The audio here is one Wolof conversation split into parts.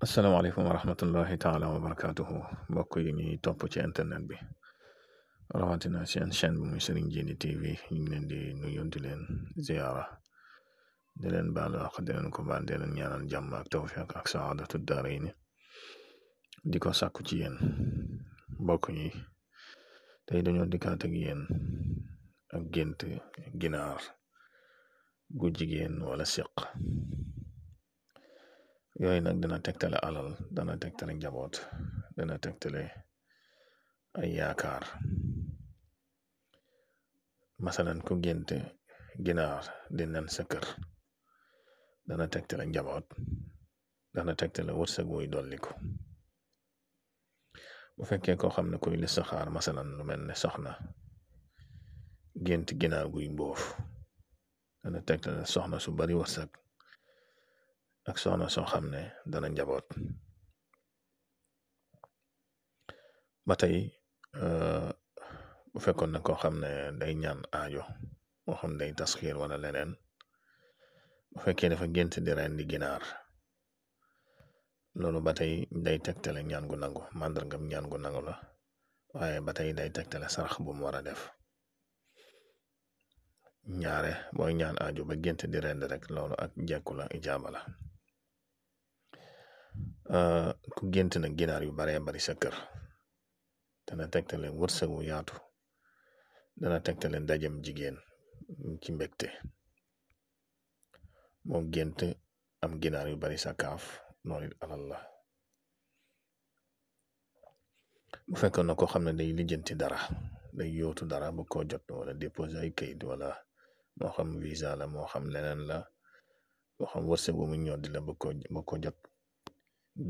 asalaamaaleykum wa rahmatullahi taala wa barakaatuhu mbokk yi ñuy topp ci internet bi rawatina seen chaîne bi muy Serigne Djily TV ñu ngi leen di nuyu di leen ziyaara di leen baalu àq di leen ko baal di leen ñaanal jàmm ak tawfiq ak saadatu daarayni di ko sàkku ci yéen mbokk yi tey dañoo dikkaat ak yéen ak gént ginaar gu jigéen wala siq yooyu nag dana tegtale alal dana tegtale njaboot dana tegtale ay yaakaar masalan ku gént ginaar di nen sa kër dana tegtale njaboot dana tegtale wërsëg wuy dolliku bu fekkee koo xam ne kuy listixaar masalan lu mel ne soxna gént ginaar guy mboof dana tegtale soxna su bari wërsëg ak soxna soo xam ne dana njaboot ba tey bu fekkoon na koo xam ne day ñaan aajo moo xam day tasxiir wala leneen bu fekkee dafa gént di rendi ginaar loolu ba tey day tegtale ñaan gu nangu màndargam ñaan gu nangu la waaye ba tey day tegtale sarax bu mu war a def ñaare booy ñaan aajo ba gént di rendi rek loolu ak jekku la ijaaba la ku gént nag ginaar yu baree bari sa kër dana tegtale wërsëg wu yaatu dana tegtale ndajem jigéen ci mbégte moo gént am ginaar yu bari sa kaaf noonu it alal la bu fekkoon na koo xam ne day lijjanti dara day yootu dara bu ko jot wala déposé ay kayit wala moo xam visa la moo xam leneen la moo xam wërsëg bu mu ñoddi la bu ko jot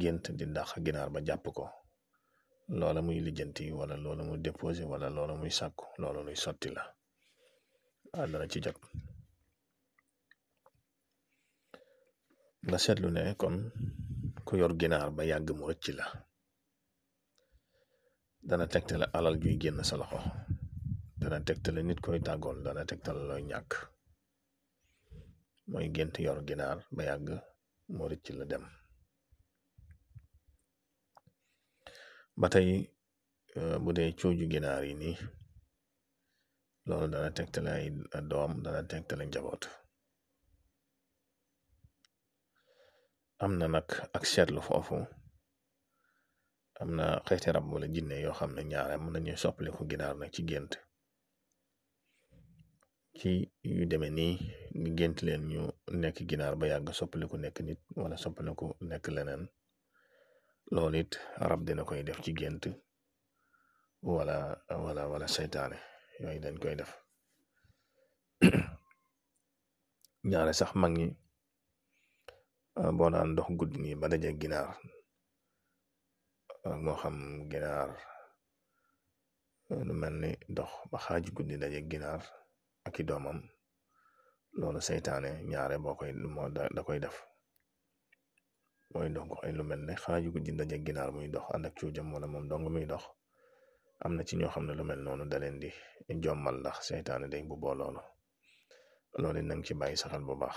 gént di dàq ginaar ba jàpp ko loola muy lijjanti wala loola muy déposé wala loola muy sàkku loola luy sotti la dana ci jot nga seetlu ne kon ku yor ginaar ba yàgg mu rëcc la dana tegtale alal juy génn sa loxo dana tegtale nit koy tàggool dana tegtale looy ñàkk mooy gént yor ginaar ba yàgg mu rëcc la dem ba tey bu dee cuuju ginaar yi nii loolu dana tegtale ay doom dana tegtale njaboot am na nag ak seetlu foofu am na xeeti rab wala jinne yoo xam ne ñaare mën nañuy soppaliku ginaar nag ci gént ci yu demee nii nga gént leen ñu nekk ginaar ba yàgg soppaliku nekk nit wala soppaliku nekk leneen loolu it rab dina koy def ci gént wala seytaane yooyu dañ koy def ñaare sax mag ñi boo daan dox guddi nii ba daje ginaar moo xam ginaar lu mel ni dox ba xaaj guddi daje ginaar ak i doomam loolu seytaane ñaare da koy def mooy dox ay lu mel ne xaaju guddi daje ginaar muy dox ànd ak cuujam wala moom dong muy dox am na ci ñoo xam ne lu mel noonu da leen di jommal ndax seytaane day bu boo loolu nang ci bàyyi saxal bu baax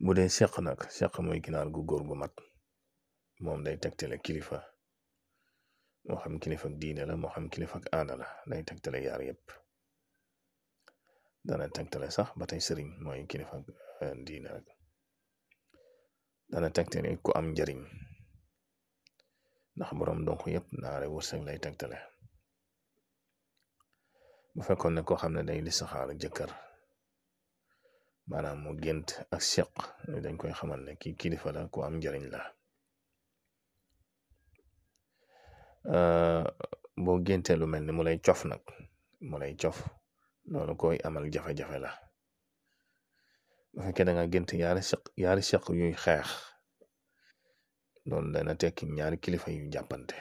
bu dee seq nag seq mooy ginaar gu góor gu mat moom day tegtale kilifa moo xam kilifa ak diine la moo xam kilifa ak aada la day tegtale yaar yépp dana tegtale sax ba tey sëriñ mooy kilifa ak diine rek dana tegtale ku am njariñ ndax boroom donc yépp naare wërsëg lay tegtale bu fekkoon ne koo xam ne day listixaar jëkkër maanaam mu gént ak seq dañ koy xamal ne kii kilifa la ku am njariñ la boo géntee lu mel ni mu lay cof nag mu lay cof loolu koy amal jafe-jafe la bu fekkee da nga gént yaari seq yuy xeex loolu dana tekki ñaari kilifa yu jàppante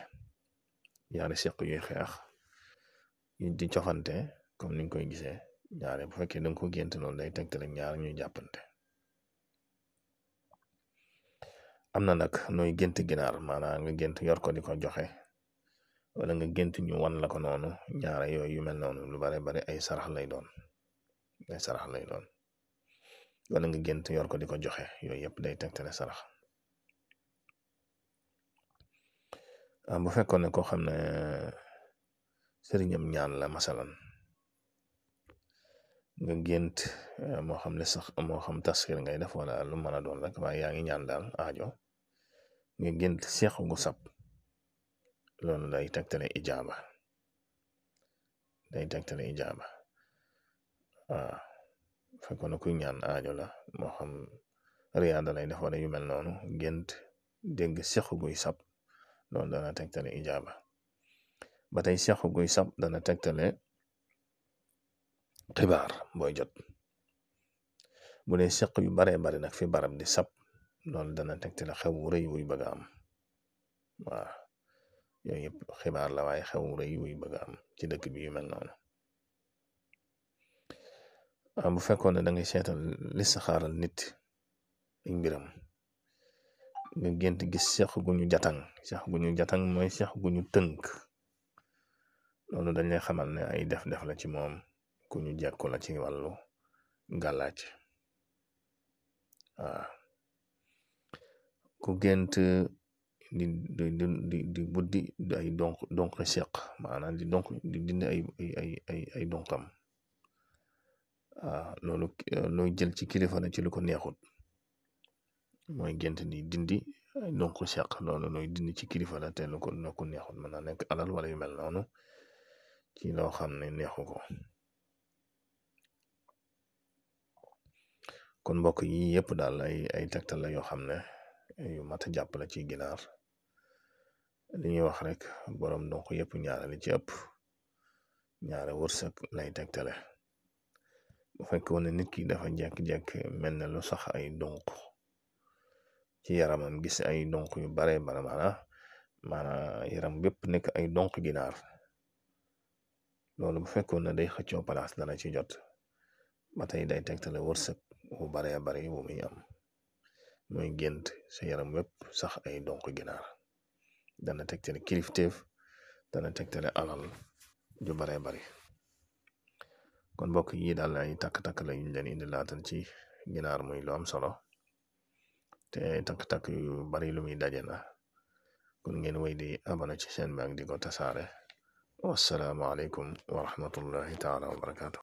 ñaari seq yuy xeex yu di cofante comme niñ koy gisee ñaare bu fekkee danga ko gént loolu day tegtale ñaar ñuy jàppante am na nag nooy gént ginaar maanaam nga gént yor ko di ko joxe wala nga gént ñu wan la ko noonu ñaare yooyu yu mel noonu lu bare bare ay sarax lay doon wala nga gént yor ko di ko joxe yooyu yëpp day tegtale sarax. bu fekkoon ne koo xam ne sëriñam ñaan la masalan nga gént moo xam ne sax moo xam tasxir ngay def wala lu mën a doon rek waaye yaa ngi ñaan daal aajo nga gént seex gu sab loolu day tegtale ijaaba waaw fekkoon na kuy ñaan aajo la moo xam riyaada lay def wala yu mel noonu gént dégg seex guy sab loolu dana tegtale ijaaba. ba tey seex guy sab dana tegtale xibaar booy jot bu dee seq yu baree bari nag fi barab di sab loolu dana tegtale xew wu rëy wuy bëgg a am. waaw yooyu yëpp xibaar la waaye xew wu rëy wuy bëgg a am ci dëkk bi yu mel noonu. bu fekkoon ne da ngay seetal listixaaral nit ay mbiram nga gént gis seex gu ñu jatang mooy seex gu ñu tënk loolu dañ lay xamal ne ay def-def la ci moom ku ñu jekku la ci wàllu gàllaaj. waaw ku gént di buddi ay donk seq maanaam di dindi ay donkam loolu looy jël ci kilifa la ci lu ko neexut mooy gént di dindi ay donk seq loolu looy dindi ci kilifa la te lu ko neexut mën na nekk alal wala yu mel noonu ci loo xam ne neexu ko. kon mbokk yi yëpp daal ay tegtal la yoo xam ne yu mat a jàpp la ci ginaar li ñuy wax rek borom donc yëpp ñaare li ci ëpp ñaare wërsëg lay tegtale. bu fekkoon ne nit ki dafa jekk-jekk mel ne lu sax ay donk ci yaramam gis ay donk yu bare maanaam yaram bépp nekk ay donk ginaar loolu bu fekkoon ne day xëccoo palaas dana ci jot ba tey day tegtale wërsëg bu baree bari bu muy am mooy gént sa yaram wépp sax ay donk ginaar dana tegtale kilifteef dana tegtale alal ju baree bari. kon mbokk yi daal ay takk-takk la yuñ leen indi laatal ci ginaar muy lu am solo te takk-takk yu bari lu muy daje la kon ngeen wéy di abonné ci chaîne bi ak di ko tasaare. wassalaamu aleykum wa rahmatullahi taala wa barakaatu.